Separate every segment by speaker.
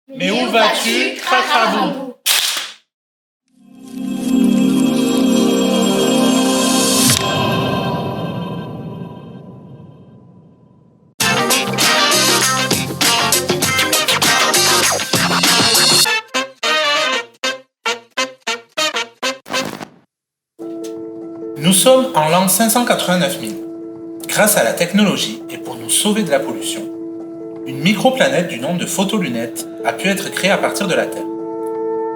Speaker 1: Mais où vas-tu, Cracrabou? Nous sommes en l'an 589 000. Grâce à la technologie et pour nous sauver de la pollution, une microplanète du nom de Photolunette a pu être créée à partir de la Terre.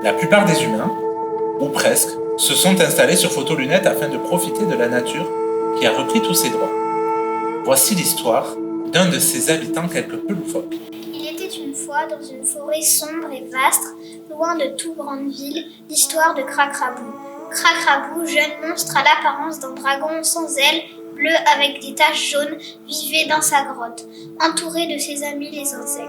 Speaker 1: La plupart des humains, ou presque, se sont installés sur Photolunette afin de profiter de la nature qui a repris tous ses droits. Voici l'histoire d'un de ses habitants quelque peu loufoque.
Speaker 2: Il était une fois dans une forêt sombre et vaste, loin de toute grande ville, l'histoire de Cracrabou. Cracrabou, jeune monstre à l'apparence d'un dragon sans ailes, bleu avec des taches jaunes, vivait dans sa grotte, entouré de ses amis les insectes.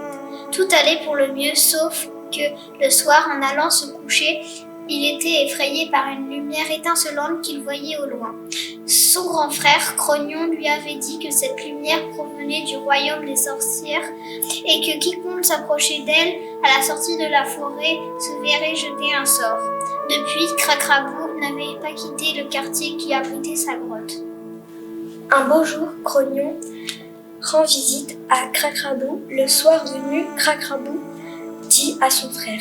Speaker 2: Tout allait pour le mieux, sauf que le soir, en allant se coucher, il était effrayé par une lumière étincelante qu'il voyait au loin. Son grand frère, Crognon, lui avait dit que cette lumière provenait du royaume des sorcières et que quiconque s'approchait d'elle à la sortie de la forêt se verrait jeter un sort. Depuis, Cracrabou n'avait pas quitté le quartier qui abritait sa grotte.
Speaker 3: Un beau jour, Crognon rend visite à Cracrabou. Le soir venu, Cracrabou dit à son frère: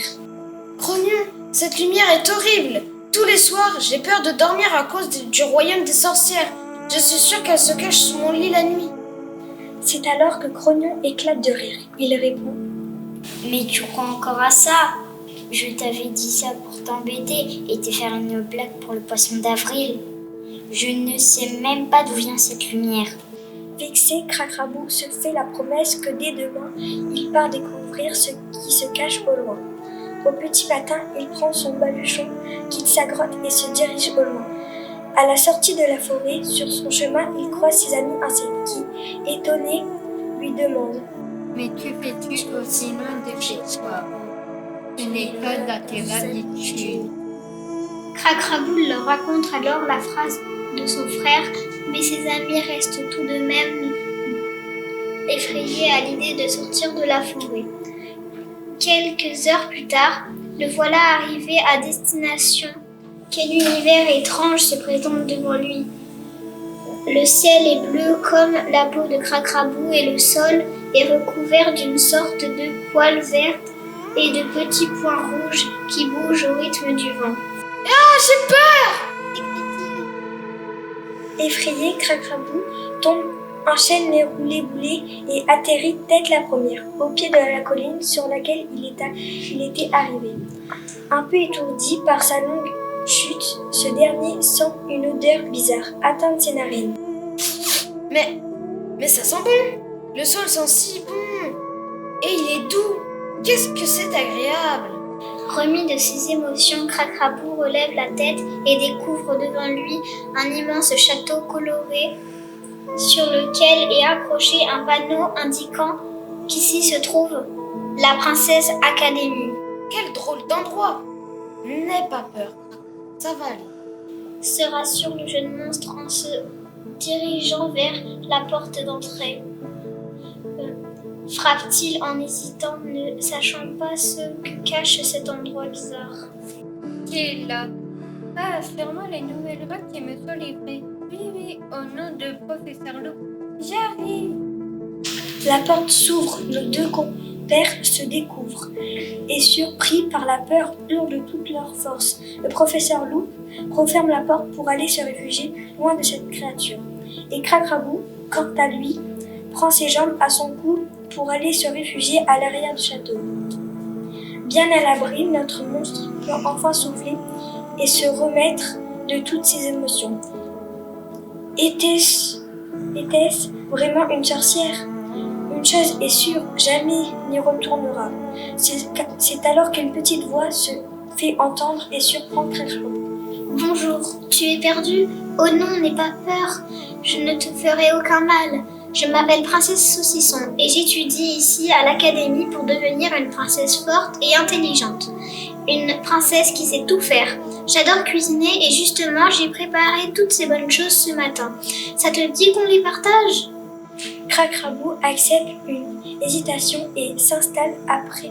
Speaker 4: Crognon, cette lumière est horrible. Tous les soirs, j'ai peur de dormir à cause du royaume des sorcières. Je suis sûre qu'elle se cache sous mon lit la nuit.
Speaker 3: C'est alors que Crognon éclate de rire. Il répond:
Speaker 2: Mais tu crois encore à ça? Je t'avais dit ça pour t'embêter et te faire une blague pour le poisson d'avril. Je ne sais même pas d'où vient cette lumière.
Speaker 3: Vexé, Cracrabou se fait la promesse que dès demain, il part découvrir ce qui se cache au loin. Au petit matin, il prend son baluchon, quitte sa grotte et se dirige au loin. À la sortie de la forêt, sur son chemin, il croise ses amis insectes qui, étonnés, lui demandent:
Speaker 5: Mais que fais-tu aussi loin de chez toi? Ce n'est pas dans tes habitudes.
Speaker 2: Cracrabou leur raconte alors la phrase de son frère, mais ses amis restent tout de même effrayés à l'idée de sortir de la forêt. Quelques heures plus tard, le voilà arrivé à destination. Quel univers étrange se présente devant lui. Le ciel est bleu comme la peau de Cracrabou et le sol est recouvert d'une sorte de poils vertes et de petits points rouges qui bougent au rythme du vent.
Speaker 4: Ah, j'ai peur!
Speaker 3: Effrayé, Cracrabou tombe, enchaîne les roulés-boulés et atterrit tête la première, au pied de la colline sur laquelle il était arrivé. Un peu étourdi par sa longue chute, ce dernier sent une odeur bizarre atteindre ses narines.
Speaker 4: Mais ça sent bon! Le sol sent si bon! Et il est doux! Qu'est-ce que c'est agréable!
Speaker 2: Remis de ses émotions, Cracrabou relève la tête et découvre devant lui un immense château coloré sur lequel est accroché un panneau indiquant qu'ici se trouve la Princesse Académie.
Speaker 4: Quel drôle d'endroit! N'aie pas peur, ça va aller.
Speaker 2: Se rassure le jeune monstre en se dirigeant vers la porte d'entrée. Frappe-t-il en hésitant, ne sachant pas ce que cache cet endroit bizarre.
Speaker 5: Qui est là? Ah, sûrement les nouvelles règles qui me sont livrées. Oui, au nom de professeur Lou. J'arrive!
Speaker 3: La porte s'ouvre, nos deux compères se découvrent et, surpris par la peur, hurlent de toute leur force. Le professeur Loup referme la porte pour aller se réfugier loin de cette créature. Et Cracrabou, quant à lui, prend ses jambes à son cou pour aller se réfugier à l'arrière du château. Bien à l'abri, notre monstre peut enfin souffler et se remettre de toutes ses émotions. Était-ce vraiment une sorcière? Une chose est sûre, jamais n'y retournera. C'est alors qu'une petite voix se fait entendre et surprend Cracrabou.
Speaker 2: Bonjour, tu es perdu? Oh non, n'aie pas peur, je ne te ferai aucun mal. Je m'appelle Princesse Saucisson et j'étudie ici à l'académie pour devenir une princesse forte et intelligente. Une princesse qui sait tout faire. J'adore cuisiner et justement j'ai préparé toutes ces bonnes choses ce matin. Ça te dit qu'on les partage?
Speaker 3: Cracrabou accepte une hésitation et s'installe après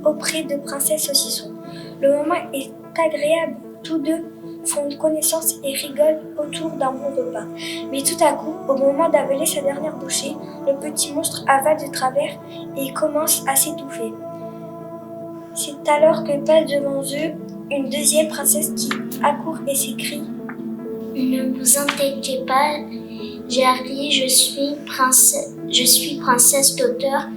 Speaker 3: auprès de Princesse Saucisson. Le moment est agréable, tous deux font connaissance et rigolent autour d'un bon repas. Mais tout à coup, au moment d'avaler sa dernière bouchée, le petit monstre avale de travers et commence à s'étouffer. C'est alors que passe devant eux une deuxième princesse qui accourt et s'écrie «
Speaker 2: Ne vous inquiétez pas, Jerry, je suis princesse d'auteur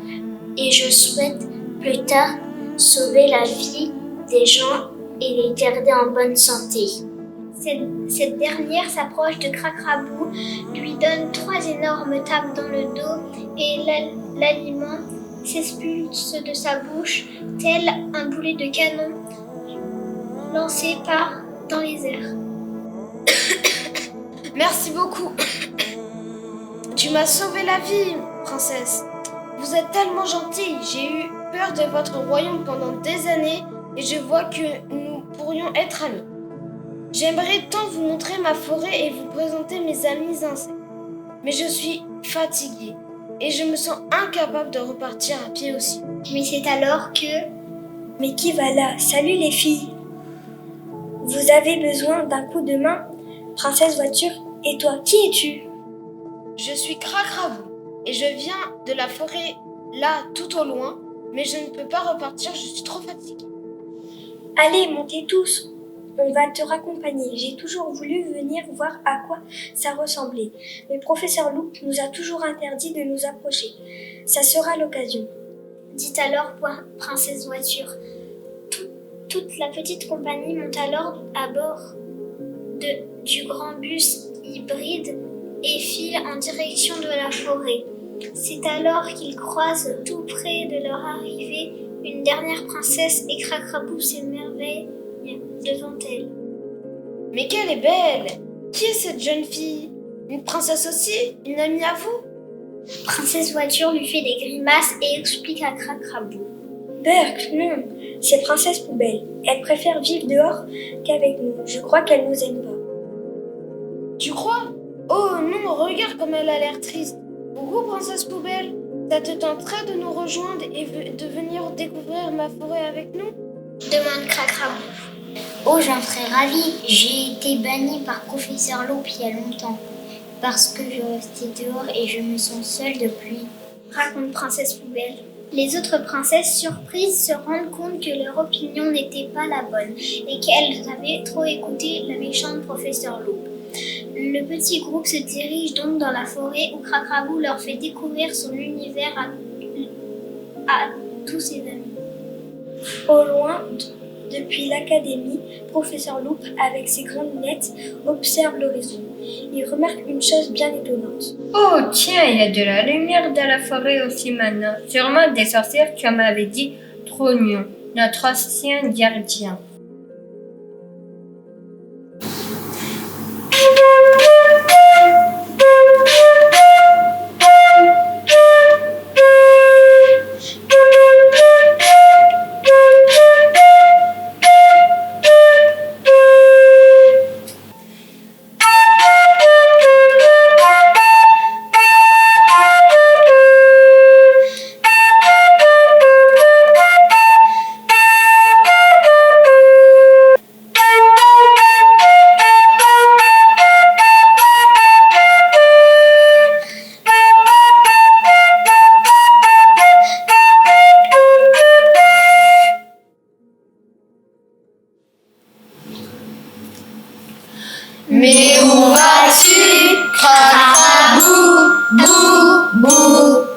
Speaker 2: et je souhaite plus tard sauver la vie des gens et les garder en bonne santé. » Cette dernière s'approche de Cracrabou, lui donne 3 énormes tapes dans le dos et l'aliment s'expulse de sa bouche tel un boulet de canon lancé dans les airs.
Speaker 4: Merci beaucoup. Tu m'as sauvé la vie, princesse. Vous êtes tellement gentille. J'ai eu peur de votre royaume pendant des années et je vois que nous pourrions être amis. J'aimerais tant vous montrer ma forêt et vous présenter mes amis insectes. Mais je suis fatiguée et je me sens incapable de repartir à pied aussi.
Speaker 2: Mais c'est alors que...
Speaker 3: Mais qui va là? Salut les filles! Vous avez besoin d'un coup de main? Princesse Voiture, et toi, qui es-tu?
Speaker 4: Je suis Cracrabou et je viens de la forêt là tout au loin, mais je ne peux pas repartir, je suis trop fatiguée.
Speaker 3: Allez, montez tous! On va te raccompagner. J'ai toujours voulu venir voir à quoi ça ressemblait. Mais professeur Loup nous a toujours interdit de nous approcher. Ça sera l'occasion.
Speaker 2: Dit alors Princesse Voiture. Toute la petite compagnie monte alors à bord du grand bus hybride et file en direction de la forêt. C'est alors qu'ils croisent tout près de leur arrivée une dernière princesse et Cracrabou s'émerveille devant elle.
Speaker 4: Mais qu'elle est belle! Qui est cette jeune fille? Une princesse aussi? Une amie à vous?
Speaker 2: Princesse Voiture lui fait des grimaces et explique à Cracrabou.
Speaker 3: Berk, non, c'est Princesse Poubelle. Elle préfère vivre dehors qu'avec nous. Je crois qu'elle nous aime pas.
Speaker 4: Tu crois? Oh non, regarde comme elle a l'air triste. Coucou Princesse Poubelle, ça te tenterait de nous rejoindre et de venir découvrir ma forêt avec nous?
Speaker 2: Demande Cracrabou. Oh, j'en serais ravie. J'ai été bannie par Professeur Loup il y a longtemps parce que je restais dehors et je me sens seule depuis. Raconte Princesse Poubelle. Les autres princesses surprises se rendent compte que leur opinion n'était pas la bonne et qu'elles avaient trop écouté la méchante Professeur Loup. Le petit groupe se dirige donc dans la forêt où Cracrabou leur fait découvrir son univers à tous ses amis.
Speaker 3: Au loin, depuis l'académie, Professeur Loup, avec ses grandes lunettes, observe l'horizon. Il remarque une chose bien étonnante.
Speaker 5: Oh tiens, il y a de la lumière dans la forêt aussi maintenant. Sûrement des sorcières, tu m'avais dit, trop mignon. Notre ancien gardien.
Speaker 6: Mais où vas-tu, Cracrabou, bou, bou,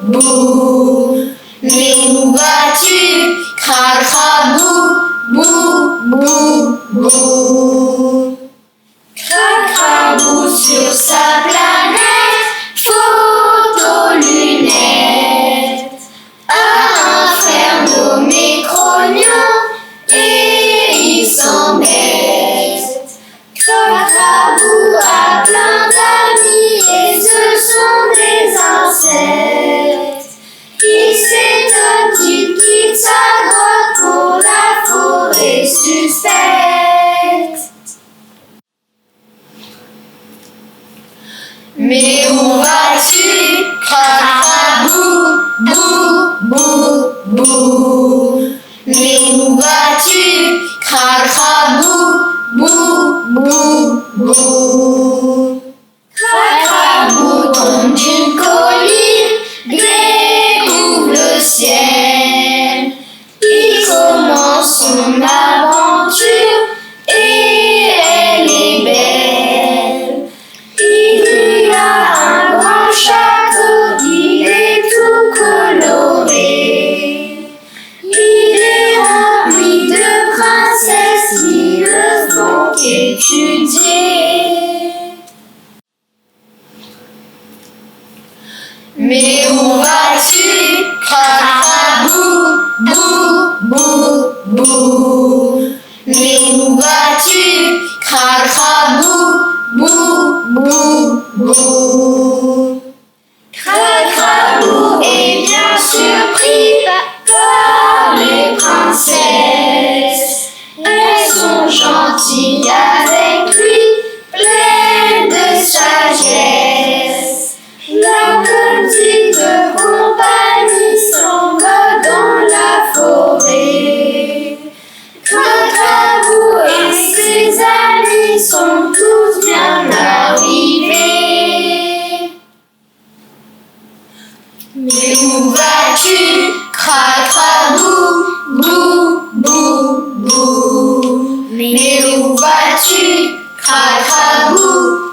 Speaker 6: bou. Mais où vas-tu, Cracrabou, bou, bou, bou. Cracrabou sur sa planète, photolunettes, a un frère nommé Crognon et il s'embête. Cracrabou a plein d'amis et ce sont des insectes. Il s'étonne qu'il quitte sa grotte pour la forêt suspecte. Mais où vas-tu, Cracrabou, bou, bou, bou. Mais cracrabou.